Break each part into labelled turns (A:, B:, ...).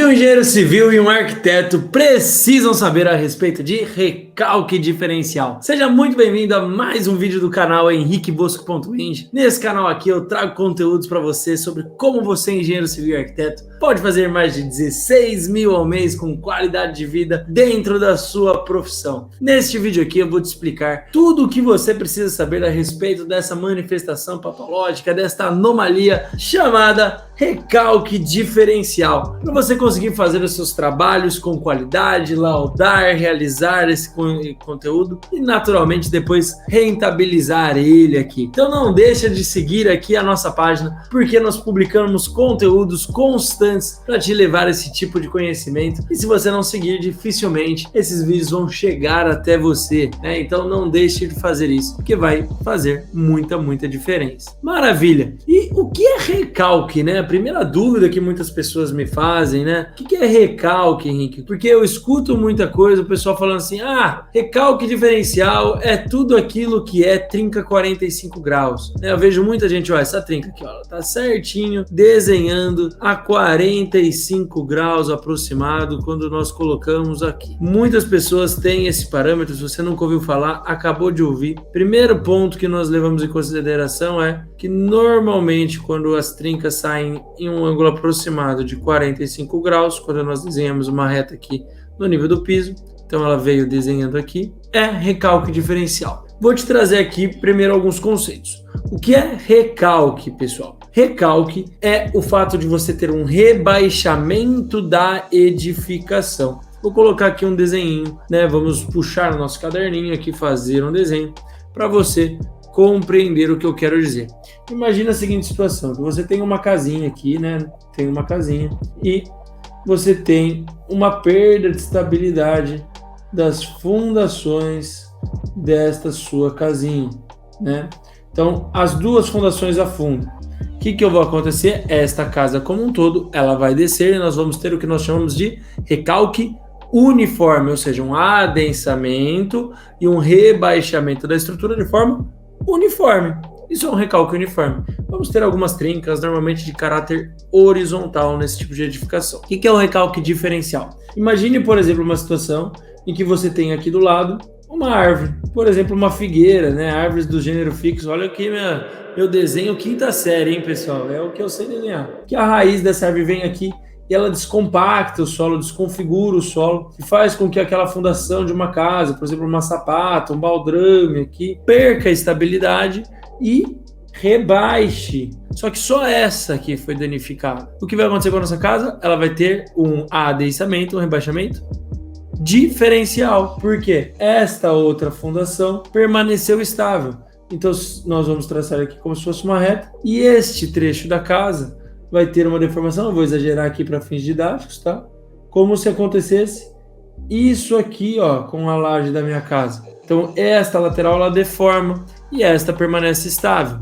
A: que um engenheiro civil e um arquiteto precisam saber a respeito de recalque diferencial? Seja muito bem-vindo a mais um vídeo do canal henriquebosco.eng. Nesse canal aqui eu trago conteúdos para você sobre como você, engenheiro civil e arquiteto, pode fazer mais de 16 mil ao mês com qualidade de vida dentro da sua profissão. Neste vídeo aqui eu vou te explicar tudo o que você precisa saber a respeito dessa manifestação patológica, desta anomalia chamada recalque diferencial, para você conseguir fazer os seus trabalhos com qualidade, laudar, realizar esse conteúdo e naturalmente depois rentabilizar ele aqui. Então não deixa de seguir aqui a nossa página, porque nós publicamos conteúdos constantes para te levar esse tipo de conhecimento, e se você não seguir, dificilmente esses vídeos vão chegar até você, né? Então não deixe de fazer isso, porque vai fazer muita diferença. Maravilha! E o que é recalque, né? A primeira dúvida que muitas pessoas me fazem, né? O que é recalque, Henrique? Porque eu escuto muita coisa, o pessoal falando assim, recalque diferencial é tudo aquilo que é trinca 45 graus. Eu vejo muita gente, essa trinca aqui, ela tá certinho, desenhando a 45 graus aproximado quando nós colocamos aqui. Muitas pessoas têm esse parâmetro, se você nunca ouviu falar, acabou de ouvir. Primeiro ponto que nós levamos em consideração é que normalmente quando as trincas saem em um ângulo aproximado de 45 graus, quando nós desenhamos uma reta aqui no nível do piso, então ela veio desenhando aqui, é recalque diferencial. Vou te trazer aqui primeiro alguns conceitos. O que é recalque, pessoal? Recalque é o fato de você ter um rebaixamento da edificação. Vou colocar aqui um desenho, né? Vamos puxar o nosso caderninho aqui, fazer um desenho para você compreender o que eu quero dizer. Imagina a seguinte situação, que você tem uma casinha aqui, né? Tem uma casinha e você tem uma perda de estabilidade das fundações desta sua casinha, né? Então, as duas fundações afundam. O que vai acontecer? Esta casa como um todo, ela vai descer e nós vamos ter o que nós chamamos de recalque uniforme, ou seja, um adensamento e um rebaixamento da estrutura de forma uniforme. Isso é um recalque uniforme. Vamos ter algumas trincas, normalmente de caráter horizontal nesse tipo de edificação. O que é o recalque diferencial? Imagine, por exemplo, uma situação em que você tem aqui do lado uma árvore, por exemplo, uma figueira, né? Árvores do gênero fixo. Olha aqui meu desenho quinta série, hein, pessoal? É o que eu sei desenhar. Que a raiz dessa árvore vem aqui e ela descompacta o solo, desconfigura o solo e faz com que aquela fundação de uma casa, por exemplo, uma sapata, um baldrame aqui, perca a estabilidade e rebaixe. Só que só essa aqui foi danificada. O que vai acontecer com a nossa casa? Ela vai ter um adensamento, um rebaixamento diferencial, porque esta outra fundação permaneceu estável. Então nós vamos traçar aqui como se fosse uma reta e este trecho da casa vai ter uma deformação, eu vou exagerar aqui para fins didáticos, tá? Como se acontecesse isso aqui, com a laje da minha casa. Então esta lateral ela deforma e esta permanece estável.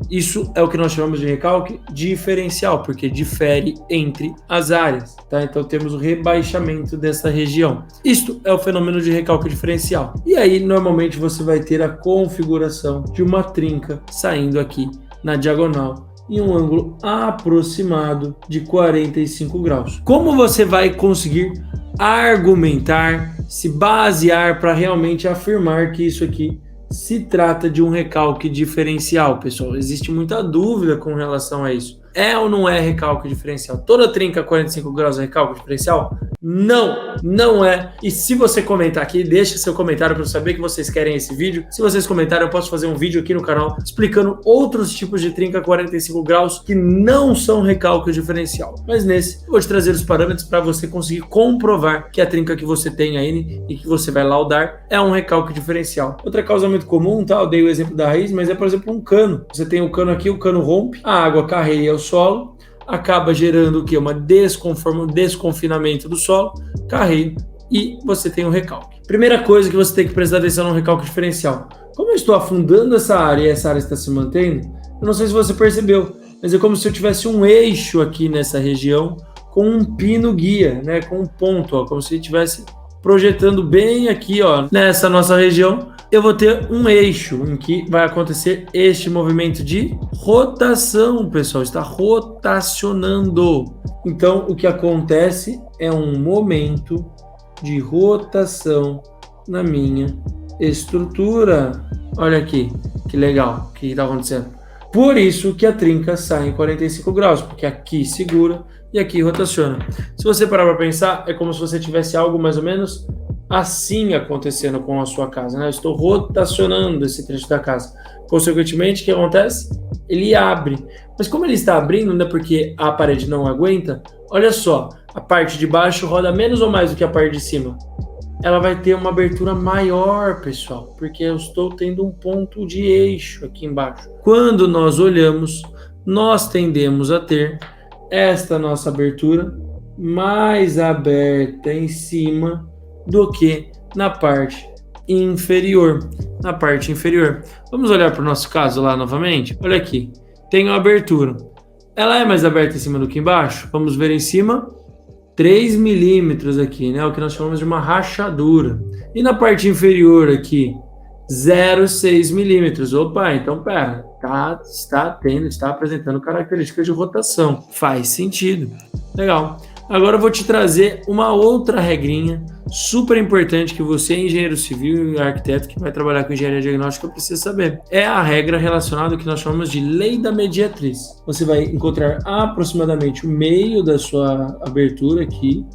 A: Isso é o que nós chamamos de recalque diferencial, porque difere entre as áreas, tá? Então temos o rebaixamento dessa região. Isto é o fenômeno de recalque diferencial. E aí normalmente você vai ter a configuração de uma trinca saindo aqui na diagonal em um ângulo aproximado de 45 graus. Como você vai conseguir argumentar, se basear para realmente afirmar que isso aqui se trata de um recalque diferencial, pessoal? Existe muita dúvida com relação a isso. É ou não é recalque diferencial? Toda trinca 45 graus é recalque diferencial? Não é. E se você comentar aqui, deixa seu comentário para eu saber que vocês querem esse vídeo. Se vocês comentarem, eu posso fazer um vídeo aqui no canal explicando outros tipos de trinca 45 graus que não são recalque diferencial. Mas nesse, eu vou te trazer os parâmetros para você conseguir comprovar que a trinca que você tem aí e que você vai laudar é um recalque diferencial. Outra causa muito comum, tá? Eu dei o exemplo da raiz, mas é, por exemplo, um cano. Você tem o cano aqui, o cano rompe, a água carreia o solo, acaba gerando o quê? Um desconfinamento do solo, carreio, e você tem um recalque. Primeira coisa que você tem que prestar atenção no recalque diferencial. Como eu estou afundando essa área e essa área está se mantendo, eu não sei se você percebeu, mas é como se eu tivesse um eixo aqui nessa região com um pino guia, né? Com um ponto, como se ele estivesse projetando bem aqui, ó, nessa nossa região, eu vou ter um eixo em que vai acontecer este movimento de rotação, pessoal, está rotacionando. Então, o que acontece é um momento de rotação na minha estrutura. Olha aqui, que legal, o que está acontecendo? Por isso que a trinca sai em 45 graus, porque aqui segura e aqui rotaciona. Se você parar para pensar, é como se você tivesse algo mais ou menos assim acontecendo com a sua casa, né? Eu estou rotacionando esse trecho da casa. Consequentemente, o que acontece? Ele abre. Mas como ele está abrindo, não é porque a parede não aguenta, olha só, a parte de baixo roda menos ou mais do que a parte de cima. Ela vai ter uma abertura maior, pessoal, porque eu estou tendo um ponto de eixo aqui embaixo. Quando nós olhamos, nós tendemos a ter esta nossa abertura mais aberta em cima do que na parte inferior. Na parte inferior. Vamos olhar para o nosso caso lá novamente? Olha aqui, tem uma abertura. Ela é mais aberta em cima do que embaixo? Vamos ver em cima, 3 milímetros aqui, né? O que nós chamamos de uma rachadura. E na parte inferior aqui, 0,6 milímetros. Opa, então pera, está apresentando características de rotação. Faz sentido. Legal. Agora eu vou te trazer uma outra regrinha super importante que você, engenheiro civil e arquiteto que vai trabalhar com engenharia diagnóstica, precisa saber. É a regra relacionada ao que nós chamamos de lei da mediatriz. Você vai encontrar aproximadamente o meio da sua abertura aqui,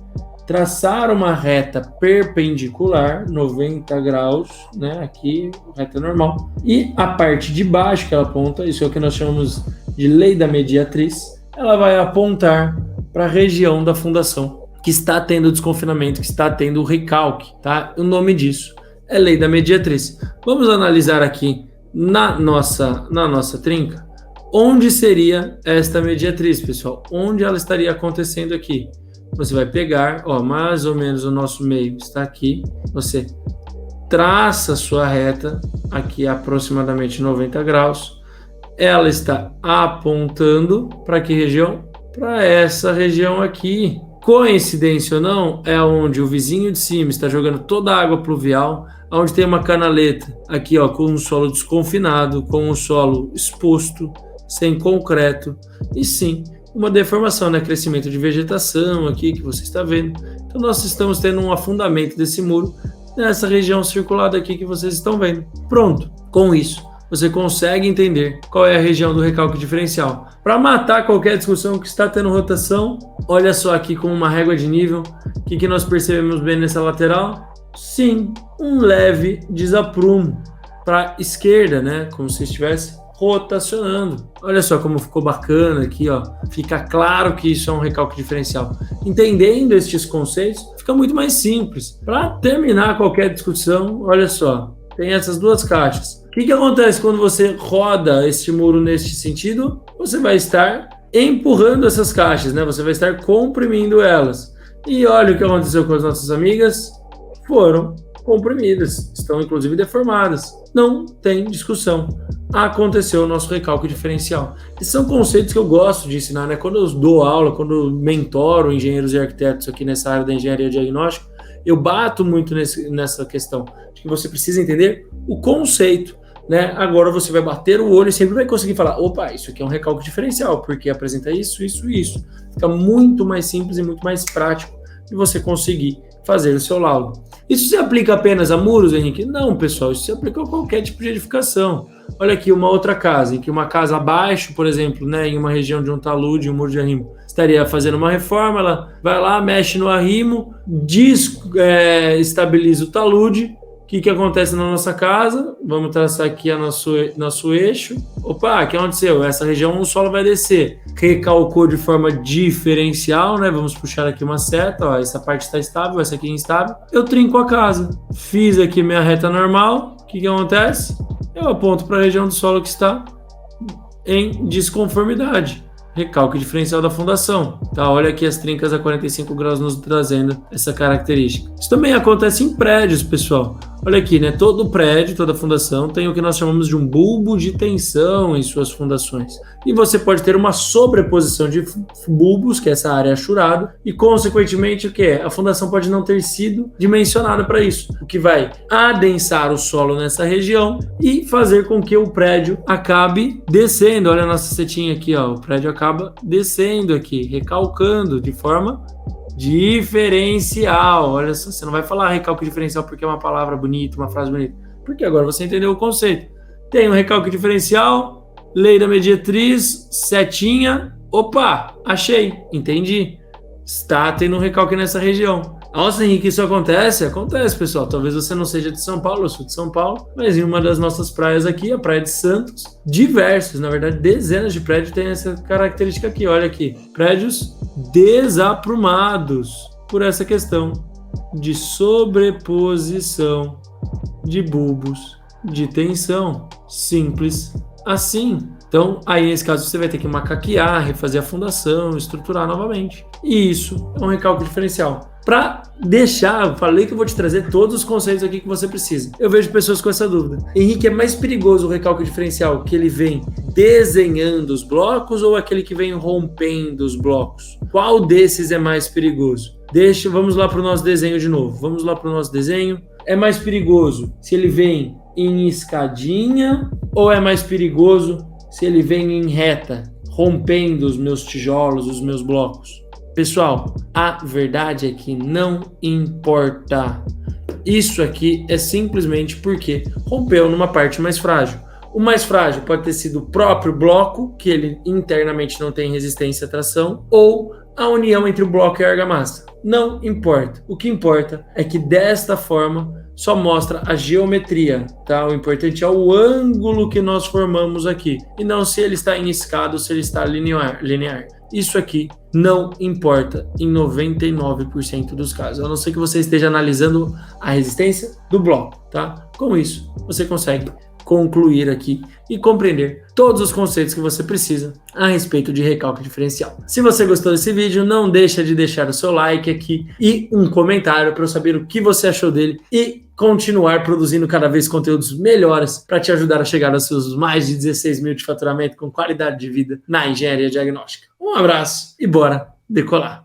A: traçar uma reta perpendicular, 90 graus, né? Aqui, reta normal. E a parte de baixo que ela aponta, isso é o que nós chamamos de lei da mediatriz, ela vai apontar para a região da fundação que está tendo desconfinamento, que está tendo recalque, tá? O nome disso é lei da mediatriz. Vamos analisar aqui na nossa trinca, onde seria esta mediatriz, pessoal? Onde ela estaria acontecendo aqui? Você vai pegar, ó, mais ou menos o nosso meio está aqui, você traça a sua reta aqui aproximadamente 90 graus, ela está apontando para que região? Para essa região aqui. Coincidência ou não, é onde o vizinho de cima está jogando toda a água pluvial, onde tem uma canaleta aqui, ó, com um solo desconfinado, com um solo exposto, sem concreto, e sim, uma deformação, né? Crescimento de vegetação aqui que você está vendo. Então nós estamos tendo um afundamento desse muro nessa região circulada aqui que vocês estão vendo. Pronto, com isso você consegue entender qual é a região do recalque diferencial. Para matar qualquer discussão que está tendo rotação, olha só aqui com uma régua de nível, o que nós percebemos bem nessa lateral? Sim, um leve desaprumo para a esquerda, né? Como se estivesse rotacionando. Olha só como ficou bacana aqui, ó. Fica claro que isso é um recalque diferencial. Entendendo estes conceitos, fica muito mais simples. Para terminar qualquer discussão, olha só, tem essas duas caixas. O que acontece quando você roda este muro neste sentido? Você vai estar empurrando essas caixas, né? Você vai estar comprimindo elas. E olha o que aconteceu com as nossas amigas. Foram comprimidas, estão inclusive deformadas. Não tem discussão. Aconteceu o nosso recalque diferencial. Esses são conceitos que eu gosto de ensinar, né? Quando eu dou aula, quando eu mentoro engenheiros e arquitetos aqui nessa área da engenharia diagnóstica, eu bato muito nessa questão de que você precisa entender o conceito, né? Agora você vai bater o olho e sempre vai conseguir falar, opa, isso aqui é um recalque diferencial, porque apresenta isso, isso e isso. Fica muito mais simples e muito mais prático de você conseguir fazer o seu laudo. Isso se aplica apenas a muros, Henrique? Não, pessoal, isso se aplica a qualquer tipo de edificação. Olha aqui uma outra casa, em que uma casa abaixo, por exemplo, né, em uma região de um talude, um muro de arrimo, estaria fazendo uma reforma, ela vai lá, mexe no arrimo, estabiliza o talude. O que acontece na nossa casa? Vamos traçar aqui o nosso eixo. Opa, o que aconteceu? Essa região o solo vai descer. Recalcou de forma diferencial, né? Vamos puxar aqui uma seta, ó, essa parte está estável, essa aqui é instável. Eu trinco a casa. Fiz aqui minha reta normal. O que acontece? Eu aponto para a região do solo que está em desconformidade. Recalque diferencial da fundação. Tá, olha aqui as trincas a 45 graus nos trazendo essa característica. Isso também acontece em prédios, pessoal. Olha aqui, né? Todo prédio, toda fundação tem o que nós chamamos de um bulbo de tensão em suas fundações. E você pode ter uma sobreposição de bulbos, que é essa área achurada, e consequentemente o que é? A fundação pode não ter sido dimensionada para isso, o que vai adensar o solo nessa região e fazer com que o prédio acabe descendo. Olha a nossa setinha aqui, ó. O prédio acaba descendo aqui, recalcando de forma diferencial. Olha só, você não vai falar recalque diferencial porque é uma palavra bonita, uma frase bonita, porque agora você entendeu o conceito. Tem um recalque diferencial, lei da mediatriz, setinha, opa, achei, entendi. Está tendo um recalque nessa região. Nossa, Henrique, isso acontece? Acontece, pessoal. Talvez você não seja de São Paulo, eu sou de São Paulo, mas em uma das nossas praias aqui, a Praia de Santos, diversos, na verdade, dezenas de prédios têm essa característica aqui. Olha aqui, prédios desaprumados por essa questão de sobreposição de bulbos de tensão. Simples assim. Então, aí nesse caso você vai ter que macaquear, refazer a fundação, estruturar novamente. E isso é um recalque diferencial. Para deixar, eu falei que eu vou te trazer todos os conceitos aqui que você precisa. Eu vejo pessoas com essa dúvida. Henrique, é mais perigoso o recalque diferencial que ele vem desenhando os blocos ou aquele que vem rompendo os blocos? Qual desses é mais perigoso? Vamos lá para o nosso desenho de novo. Vamos lá para o nosso desenho. É mais perigoso se ele vem em escadinha ou é mais perigoso se ele vem em reta, rompendo os meus tijolos, os meus blocos? Pessoal, a verdade é que não importa. Isso aqui é simplesmente porque rompeu numa parte mais frágil. O mais frágil pode ter sido o próprio bloco, que ele internamente não tem resistência à tração, ou a união entre o bloco e a argamassa. Não importa. O que importa é que desta forma só mostra a geometria, tá? O importante é o ângulo que nós formamos aqui, e não se ele está em escada ou se ele está linear. Isso aqui não importa em 99% dos casos, a não ser que você esteja analisando a resistência do bloco, tá? Com isso, você consegue concluir aqui e compreender todos os conceitos que você precisa a respeito de recalque diferencial. Se você gostou desse vídeo, não deixa de deixar o seu like aqui e um comentário para eu saber o que você achou dele e continuar produzindo cada vez conteúdos melhores para te ajudar a chegar aos seus mais de 16 mil de faturamento com qualidade de vida na engenharia diagnóstica. Um abraço e bora decolar!